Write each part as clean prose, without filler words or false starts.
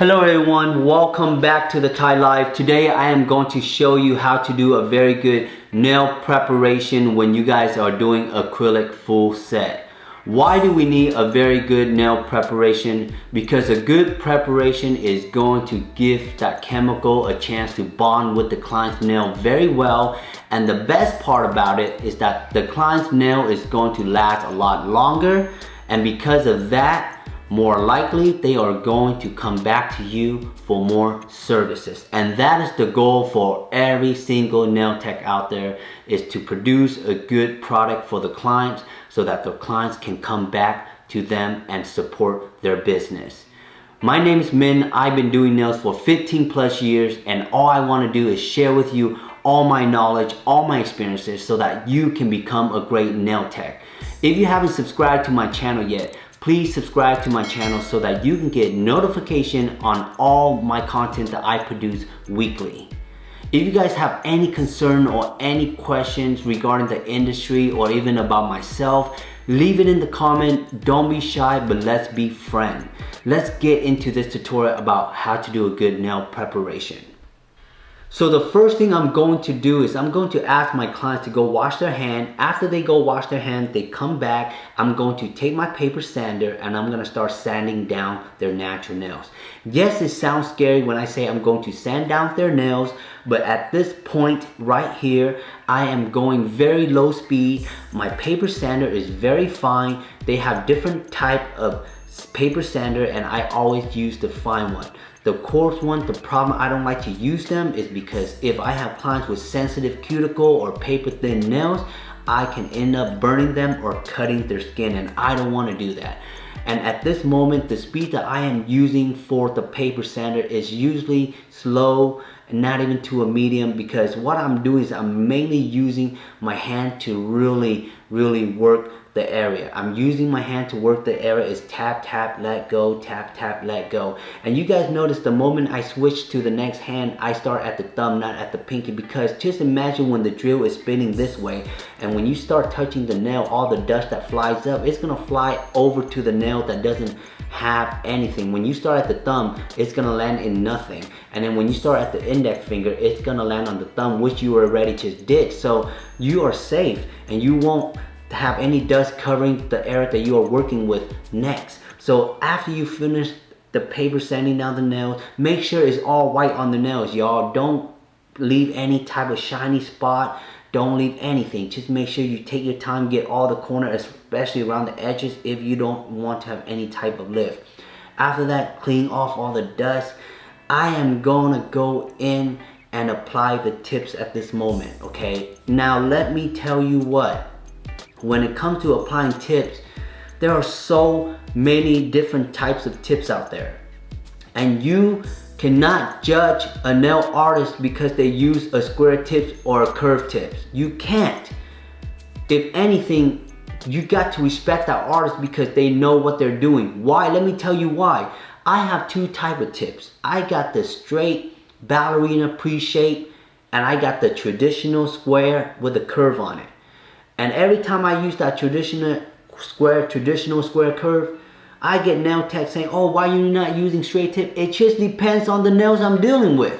Hello everyone, welcome back to the Thai Life. Today I am going to show you how to do a very good nail preparation when you guys are doing acrylic full set. Why do we need a very good nail preparation? Because a good preparation is going to give that chemical a chance to bond with the client's nail very well, and the best part about it is that the client's nail is going to last a lot longer, and because of that, more likely they are going to come back to you for more services. And that is the goal for every single nail tech out there, is to produce a good product for the clients so that the clients can come back to them and support their business. My name is Min. I've been doing nails for 15 plus years, and all I want to do is share with you all my knowledge, all my experiences, so that you can become a great nail tech. If you haven't subscribed to my channel yet, please subscribe to my channel so that you can get notification on all my content that I produce weekly. If you guys have any concern or any questions regarding the industry or even about myself, leave it in the comment. Don't be shy, but let's be friends. Let's get into this tutorial about how to do a good nail preparation. So the first thing I'm going to do is I'm going to ask my clients to go wash their hand. After they go wash their hand, they come back. I'm going to take my paper sander and I'm going to start sanding down their natural nails. Yes, it sounds scary when I say I'm going to sand down their nails, but at this point right here, I am going very low speed. My paper sander is very fine. They have different type of paper sander and I always use the fine one. The coarse one, the problem I don't like to use them is because if I have clients with sensitive cuticle or paper thin nails, I can end up burning them or cutting their skin, and I don't want to do that. And at this moment, the speed that I am using for the paper sander is usually slow, and not even to a medium, because what I'm doing is I'm mainly using my hand to really work the area. I'm using my hand to work the area. Is tap, tap, let go, tap, tap, let go. And you guys notice the moment I switch to the next hand, I start at the thumb, not at the pinky, because just imagine when the drill is spinning this way, and when you start touching the nail, all the dust that flies up, it's gonna fly over to the nail that doesn't have anything. When you start at the thumb, it's gonna land in nothing. And then when you start at the index finger, it's gonna land on the thumb, which you already just did. So you are safe and you won't have any dust covering the area that you are working with next. So after you finish the paper sanding down the nails, make sure it's all white on the nails, y'all. Don't leave any type of shiny spot. Don't leave anything. Just make sure you take your time, get all the corners, especially around the edges, if you don't want to have any type of lift. After that, clean off all the dust. I am gonna go in and apply the tips at this moment, okay? Now let me tell you what. When it comes to applying tips, there are so many different types of tips out there. And you cannot judge a nail artist because they use a square tips or a curved tips. You can't. If anything, you got to respect that artist because they know what they're doing. Why? Let me tell you why. I have two type of tips. I got the straight ballerina pre-shape, and I got the traditional square with a curve on it. And every time I use that traditional square curve, I get nail tech saying, oh, why are you not using straight tip? It just depends on the nails I'm dealing with.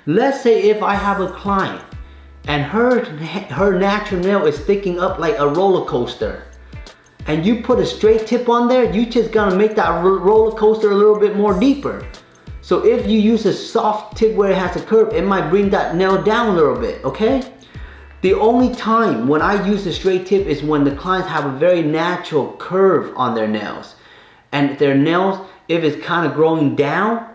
Let's say if I have a client and her natural nail is sticking up like a roller coaster, and you put a straight tip on there, you just gonna make that roller coaster a little bit more deeper. So if you use a soft tip where it has a curve, it might bring that nail down a little bit, okay? The only time when I use a straight tip is when the clients have a very natural curve on their nails. And their nails, if it's kind of growing down,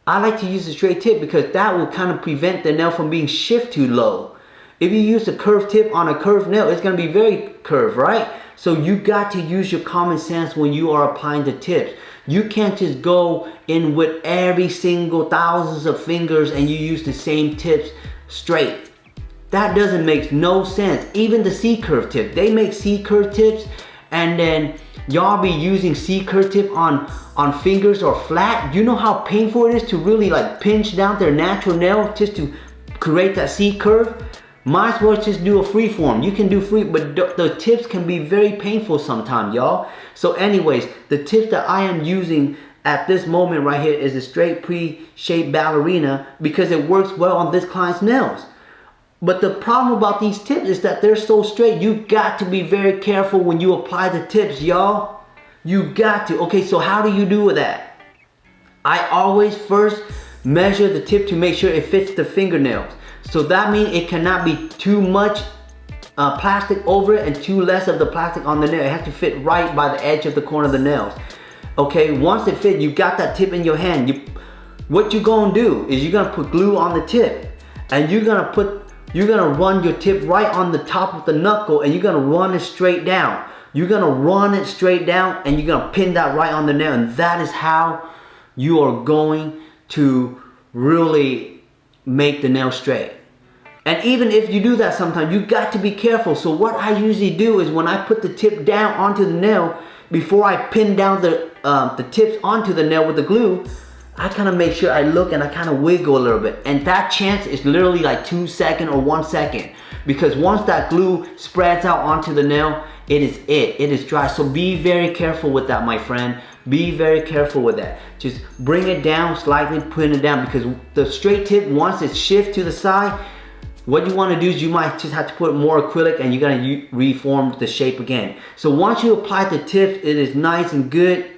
I like to use a straight tip because that will kind of prevent the nail from being shift too low. If you use a curved tip on a curved nail, it's going to be very curved, right? So you got to use your common sense when you are applying the tips. You can't just go in with every single thousands of fingers and you use the same tips straight. That doesn't make no sense. Even the C-curve tip, they make C-curve tips, and then y'all be using C-curve tip on fingers or flat. You know how painful it is to really like pinch down their natural nail just to create that C-curve? Might as well just do a free form. You can do free, but the tips can be very painful sometimes, y'all. So anyways, the tips that I am using at this moment right here is a straight pre-shaped ballerina because it works well on this client's nails. But the problem about these tips is that they're so straight. You got to be very careful when you apply the tips, y'all. You got to. Okay, so how do you do with that? I always first measure the tip to make sure it fits the fingernails. So that means it cannot be too much plastic over it and too less of the plastic on the nail. It has to fit right by the edge of the corner of the nails. Okay, once it fits, you got that tip in your hand. What you're gonna do is you're gonna put glue on the tip, and you're gonna run your tip right on the top of the knuckle, and you're gonna run it straight down. You're gonna run it straight down, and you're gonna pin that right on the nail, and that is how you are going to really make the nail straight. And even if you do that sometimes, you got to be careful. So what I usually do is when I put the tip down onto the nail, before I pin down the tips onto the nail with the glue, I kind of make sure I look and I kind of wiggle a little bit. And that chance is literally like 2 seconds or 1 second. Because once that glue spreads out onto the nail, it is dry. So be very careful with that, my friend. Be very careful with that. Just bring it down slightly, pin it down, because the straight tip, once it shifts to the side, what you want to do is you might just have to put more acrylic and you're going to reform the shape again. So once you apply the tips, it is nice and good.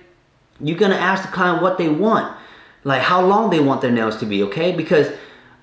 You're going to ask the client what they want, like how long they want their nails to be, okay? Because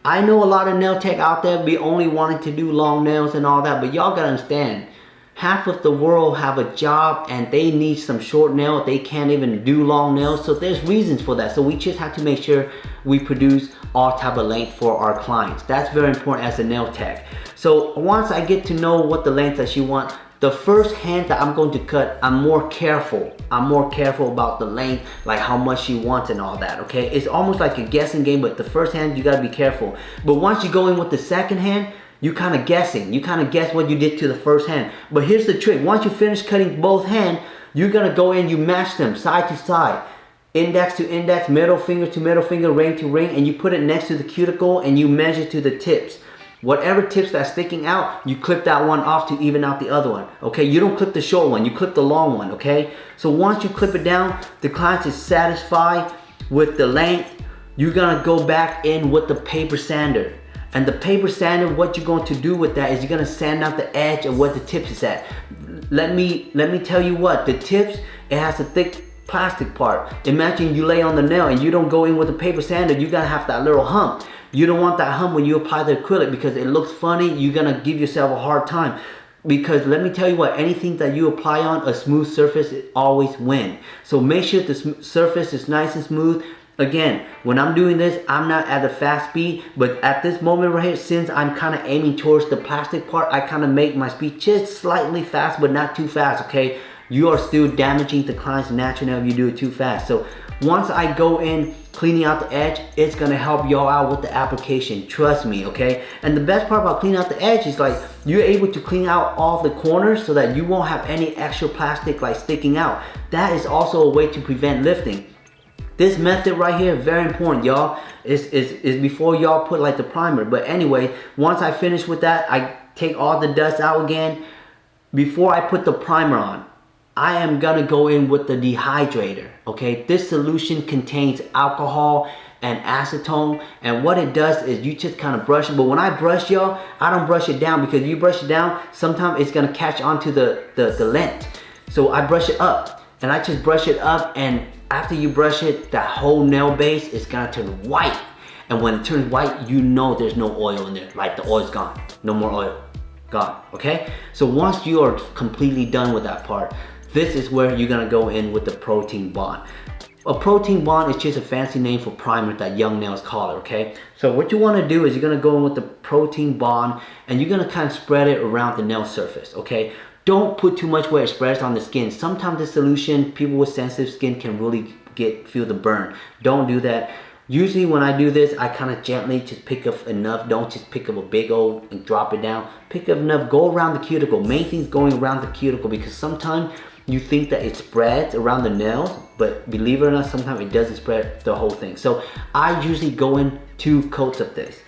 I know a lot of nail tech out there be only wanting to do long nails and all that, but y'all got to understand, half of the world have a job and they need some short nails. They can't even do long nails. So there's reasons for that. So we just have to make sure we produce all type of length for our clients. That's very important as a nail tech. So once I get to know what the length that she wants, the first hand that I'm going to cut, I'm more careful. I'm more careful about the length, like how much she wants and all that, okay? It's almost like a guessing game, but the first hand, you gotta be careful. But once you go in with the second hand, you kind of guessing. You kind of guess what you did to the first hand. But here's the trick. Once you finish cutting both hands, you're going to go in, you match them side to side. Index to index, middle finger to middle finger, ring to ring, and you put it next to the cuticle and you measure to the tips. Whatever tips that's sticking out, you clip that one off to even out the other one. Okay, you don't clip the short one, you clip the long one, okay? So once you clip it down, the client is satisfied with the length. You're going to go back in with the paper sander. And the paper sander, what you're going to do with that is you're going to sand out the edge of what the tips is at. Let me tell you what, the tips, it has a thick plastic part. Imagine you lay on the nail and you don't go in with a paper sander, you gotta have that little hump. You don't want that hump when you apply the acrylic because it looks funny. You're gonna give yourself a hard time. Because let me tell you what, anything that you apply on a smooth surface, it always wins. So make sure the surface is nice and smooth. Again, when I'm doing this, I'm not at a fast speed, but at this moment right here, since I'm kind of aiming towards the plastic part, I kind of make my speed just slightly fast, but not too fast, okay? You are still damaging the client's natural nail if you do it too fast. So once I go in cleaning out the edge, it's gonna help y'all out with the application, trust me, okay? And the best part about cleaning out the edge is like, you're able to clean out all the corners so that you won't have any extra plastic like sticking out. That is also a way to prevent lifting. This method right here, very important, y'all. Is before y'all put like the primer. But anyway, once I finish with that, I take all the dust out again. Before I put the primer on, I am gonna go in with the dehydrator, okay? This solution contains alcohol and acetone, and what it does is you just kind of brush it. But when I brush, y'all, I don't brush it down, because you brush it down, sometimes it's gonna catch onto the lint. So I brush it up, and I just brush it up, and after you brush it, that whole nail base is gonna turn white. And when it turns white, you know there's no oil in there. Like the oil's gone, no more oil, gone, okay? So once you are completely done with that part, this is where you're gonna go in with the protein bond. A protein bond is just a fancy name for primer that young nails call it, okay? So what you wanna do is you're gonna go in with the protein bond, and you're gonna kind of spread it around the nail surface, okay? Don't put too much where it spreads on the skin. Sometimes the solution, people with sensitive skin can really feel the burn. Don't do that. Usually when I do this, I kind of gently just pick up enough. Don't just pick up a big old and drop it down. Pick up enough, go around the cuticle. Main thing is going around the cuticle, because sometimes you think that it spreads around the nails, but believe it or not, sometimes it doesn't spread the whole thing. So I usually go in 2 coats of this.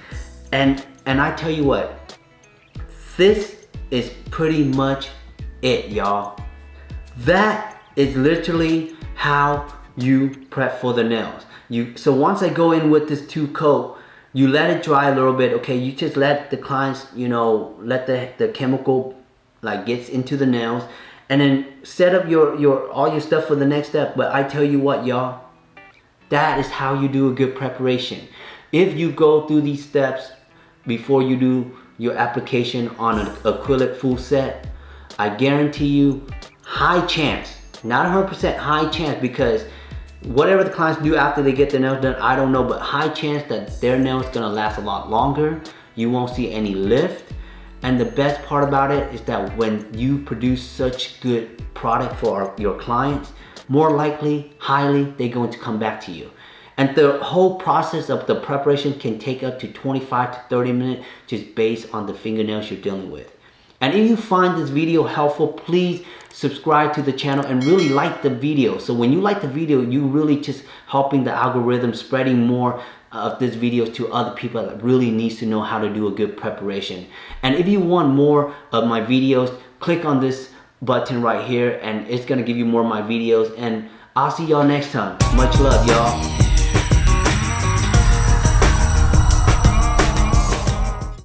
And I tell you what, this is pretty much it, y'all. That is literally how you prep for the nails. So once I go in with this 2 coat, you let it dry a little bit. Okay, you just let the clients, you know, let the chemical like gets into the nails, and then set up your all your stuff for the next step. But I tell you what, y'all, that is how you do a good preparation. If you go through these steps before you do your application on an acrylic full set, I guarantee you, high chance, not 100%, high chance, because whatever the clients do after they get their nails done, I don't know, but high chance that their nails gonna last a lot longer. You won't see any lift. And the best part about it is that when you produce such good product for your clients, more likely, highly, they're going to come back to you. And the whole process of the preparation can take up to 25 to 30 minutes just based on the fingernails you're dealing with. And if you find this video helpful, please subscribe to the channel and really like the video. So when you like the video, you really just helping the algorithm, spreading more of this video to other people that really needs to know how to do a good preparation. And if you want more of my videos, click on this button right here and it's gonna give you more of my videos. And I'll see y'all next time. Much love, y'all.